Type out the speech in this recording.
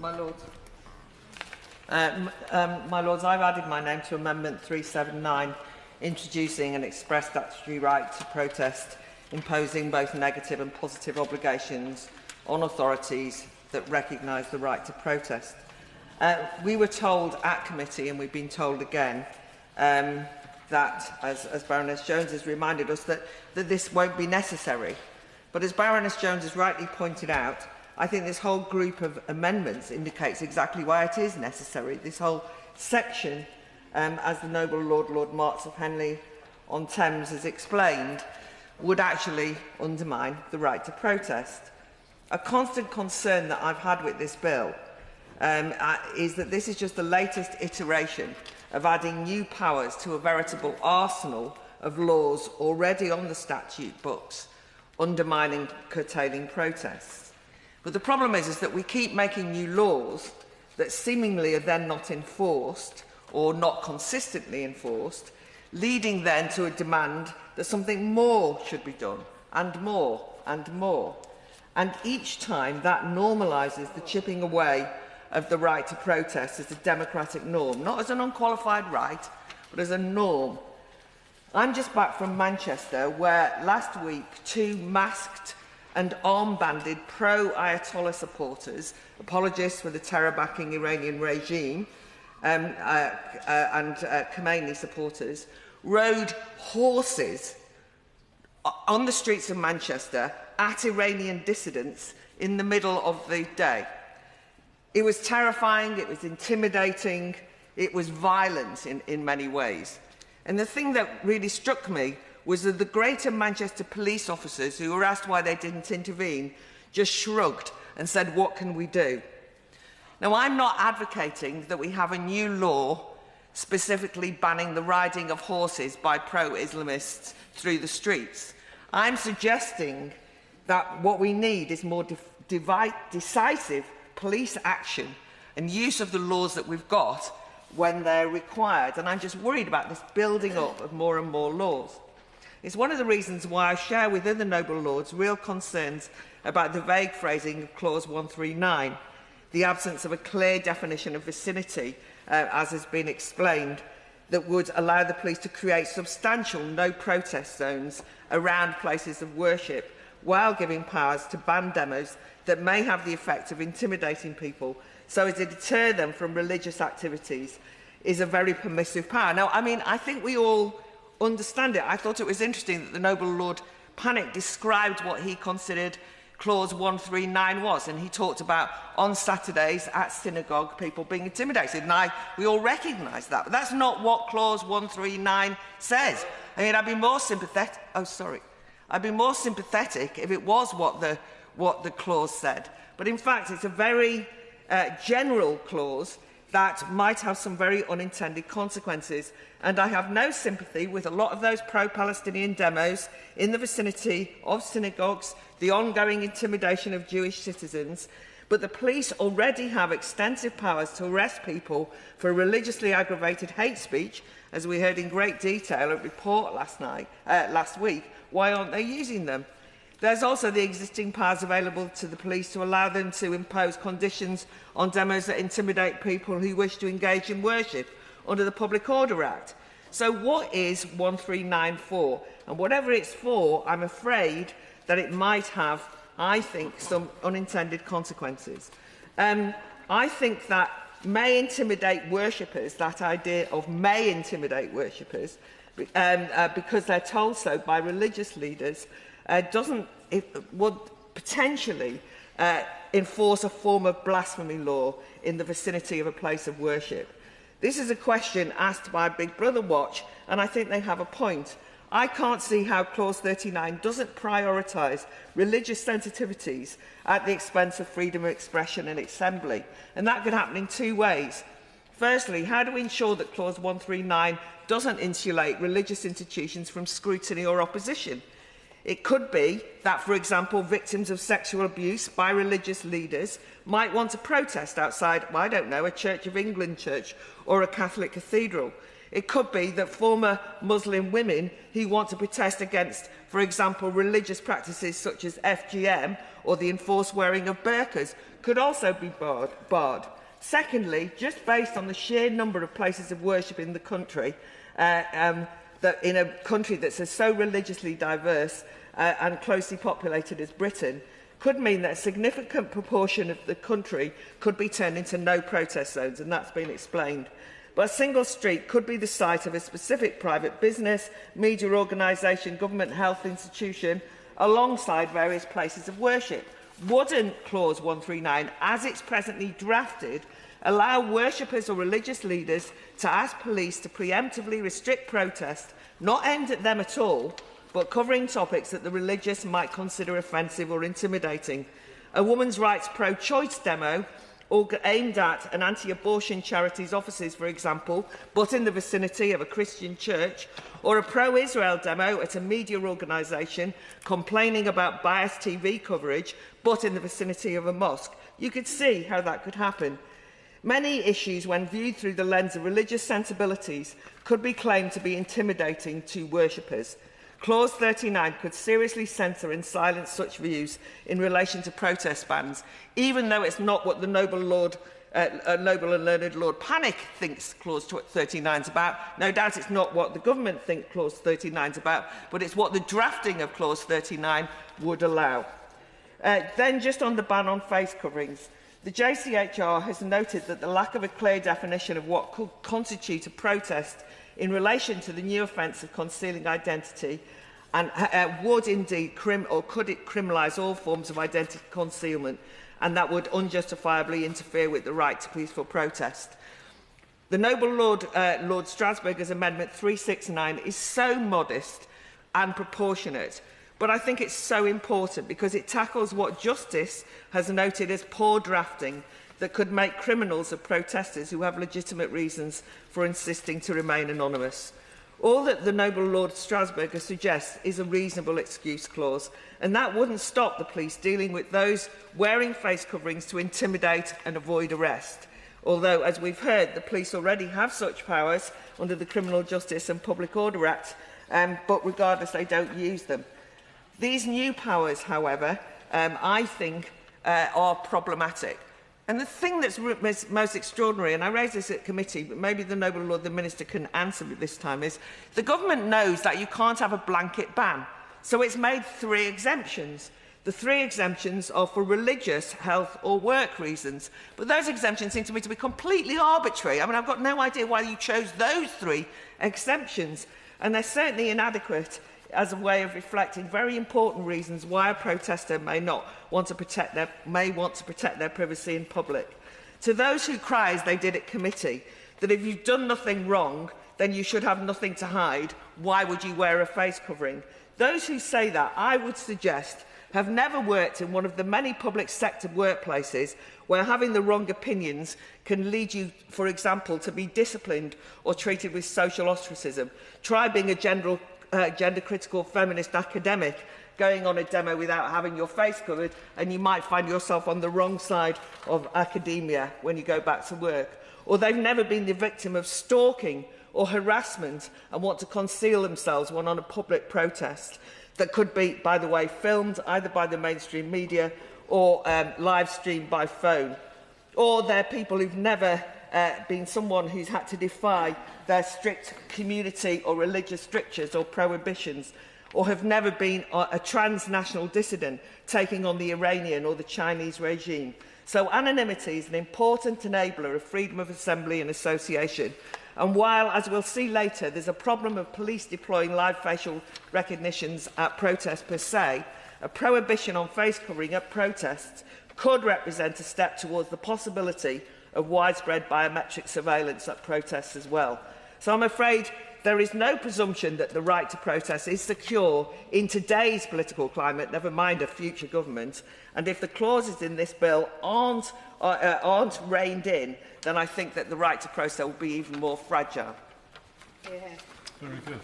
My Lord. My Lords, I've added my name to Amendment 379, introducing an express statutory right to protest, imposing both negative and positive obligations on authorities that recognise the right to protest. We were told at committee, and we've been told again, that, as Baroness Jones has reminded us, that this won't be necessary. But as Baroness Jones has rightly pointed out, I think this whole group of amendments indicates exactly why it is necessary. This whole section, as the noble Lord Marks of Henley-on-Thames has explained, would actually undermine the right to protest. A constant concern that I've had with this bill is that this is just the latest iteration of adding new powers to a veritable arsenal of laws already on the statute books, undermining, curtailing protests. But the problem is that we keep making new laws that seemingly are then not enforced or not consistently enforced, leading then to a demand that something more should be done, and more, and more. And each time that normalises the chipping away of the right to protest as a democratic norm, not as an unqualified right, but as a norm. I'm just back from Manchester, where last week 2 masked and armbanded pro-Ayatollah supporters, apologists for the terror-backing Iranian regime, and Khomeini supporters, rode horses on the streets of Manchester at Iranian dissidents in the middle of the day. It was terrifying, it was intimidating, it was violent in many ways. And the thing that really struck me was that the Greater Manchester police officers, who were asked why they didn't intervene, just shrugged and said, "What can we do?" Now, I'm not advocating that we have a new law specifically banning the riding of horses by pro-Islamists through the streets. I'm suggesting that what we need is more decisive police action and use of the laws that we've got when they're required. And I'm just worried about this building up of more and more laws. It's one of the reasons why I share with other noble lords real concerns about the vague phrasing of Clause 139, the absence of a clear definition of vicinity, as has been explained, that would allow the police to create substantial no-protest zones around places of worship, while giving powers to ban demos that may have the effect of intimidating people so as to deter them from religious activities, is a very permissive power. Now, I mean, I think we all understand it. I thought it was interesting that the noble Lord Pannick described what he considered Clause 139 was, and he talked about on Saturdays at synagogue people being intimidated, and we all recognise that. But that's not what Clause 139 says. I mean, I'd be more sympathetic. I'd be more sympathetic if it was what the clause said. But in fact, it's a very general clause that might have some very unintended consequences. And I have no sympathy with a lot of those pro-Palestinian demos in the vicinity of synagogues, the ongoing intimidation of Jewish citizens. But the police already have extensive powers to arrest people for religiously aggravated hate speech, as we heard in great detail at report last week. Why aren't they using them? There's also the existing powers available to the police to allow them to impose conditions on demos that intimidate people who wish to engage in worship under the Public Order Act. So what is 139 for? And whatever it's for, I'm afraid that it might have, I think, some unintended consequences. I think that may intimidate worshippers, that idea of may intimidate worshippers, because they're told so by religious leaders, would potentially enforce a form of blasphemy law in the vicinity of a place of worship. This is a question asked by Big Brother Watch, and I think they have a point. I can't see how Clause 39 doesn't prioritise religious sensitivities at the expense of freedom of expression and assembly. And that could happen in 2 ways. Firstly, how do we ensure that Clause 139 doesn't insulate religious institutions from scrutiny or opposition? It could be that, for example, victims of sexual abuse by religious leaders might want to protest outside, well, I don't know, a Church of England church or a Catholic cathedral. It could be that former Muslim women who want to protest against, for example, religious practices such as FGM or the enforced wearing of burqas could also be barred. Secondly, just based on the sheer number of places of worship in the country, that in a country that's so religiously diverse and closely populated as Britain, could mean that a significant proportion of the country could be turned into no protest zones, and that's been explained. But a single street could be the site of a specific private business, media organisation, government health institution, alongside various places of worship. Wouldn't Clause 139, as it's presently drafted, allow worshippers or religious leaders to ask police to preemptively restrict protest, not aimed at them at all, but covering topics that the religious might consider offensive or intimidating? A women's rights pro-choice demo aimed at an anti-abortion charity's offices, for example, but in the vicinity of a Christian church, or a pro-Israel demo at a media organisation complaining about biased TV coverage, but in the vicinity of a mosque. You could see how that could happen. Many issues, when viewed through the lens of religious sensibilities, could be claimed to be intimidating to worshippers. Clause 39 could seriously censor and silence such views in relation to protest bans, even though it's not what the noble and learned Lord Panic thinks Clause 39 is about. No doubt it's not what the government think Clause 39 is about, but it's what the drafting of Clause 39 would allow. Then, just on the ban on face coverings, the JCHR has noted that the lack of a clear definition of what could constitute a protest in relation to the new offence of concealing identity and would indeed could it criminalise all forms of identity concealment, and that would unjustifiably interfere with the right to peaceful protest. The noble Lord Strasburger's Amendment 369 is so modest and proportionate, but I think it's so important because it tackles what Justice has noted as poor drafting that could make criminals of protesters who have legitimate reasons for insisting to remain anonymous. All that the noble Lord Strasburger suggests is a reasonable excuse clause, and that wouldn't stop the police dealing with those wearing face coverings to intimidate and avoid arrest. Although, as we've heard, the police already have such powers under the Criminal Justice and Public Order Act, but regardless, they don't use them. These new powers, however, I think are problematic. And the thing that's most extraordinary, and I raised this at committee, but maybe the noble Lord the Minister can answer it this time, is the government knows that you can't have a blanket ban. So it's made 3 exemptions. The 3 exemptions are for religious, health or work reasons. But those exemptions seem to me to be completely arbitrary. I mean, I've got no idea why you chose those 3 exemptions. And they're certainly inadequate as a way of reflecting very important reasons why a protester may want to protect their privacy in public. To those who cry, as they did at committee, that if you've done nothing wrong, then you should have nothing to hide, why would you wear a face covering? Those who say that, I would suggest, have never worked in one of the many public sector workplaces where having the wrong opinions can lead you, for example, to be disciplined or treated with social ostracism. Try being a gender-critical feminist academic going on a demo without having your face covered, and you might find yourself on the wrong side of academia when you go back to work. Or they've never been the victim of stalking or harassment and want to conceal themselves when on a public protest that could be, by the way, filmed either by the mainstream media or live streamed by phone. Or they're people who've never been someone who's had to defy their strict community or religious strictures or prohibitions, or have never been a transnational dissident taking on the Iranian or the Chinese regime. So anonymity is an important enabler of freedom of assembly and association. And while, as we'll see later, there's a problem of police deploying live facial recognitions at protests per se, a prohibition on face covering at protests could represent a step towards the possibility of widespread biometric surveillance at protests as well. So I'm afraid there is no presumption that the right to protest is secure in today's political climate, never mind a future government. And if the clauses in this bill aren't reined in, then I think that the right to protest will be even more fragile. Yeah. Very good.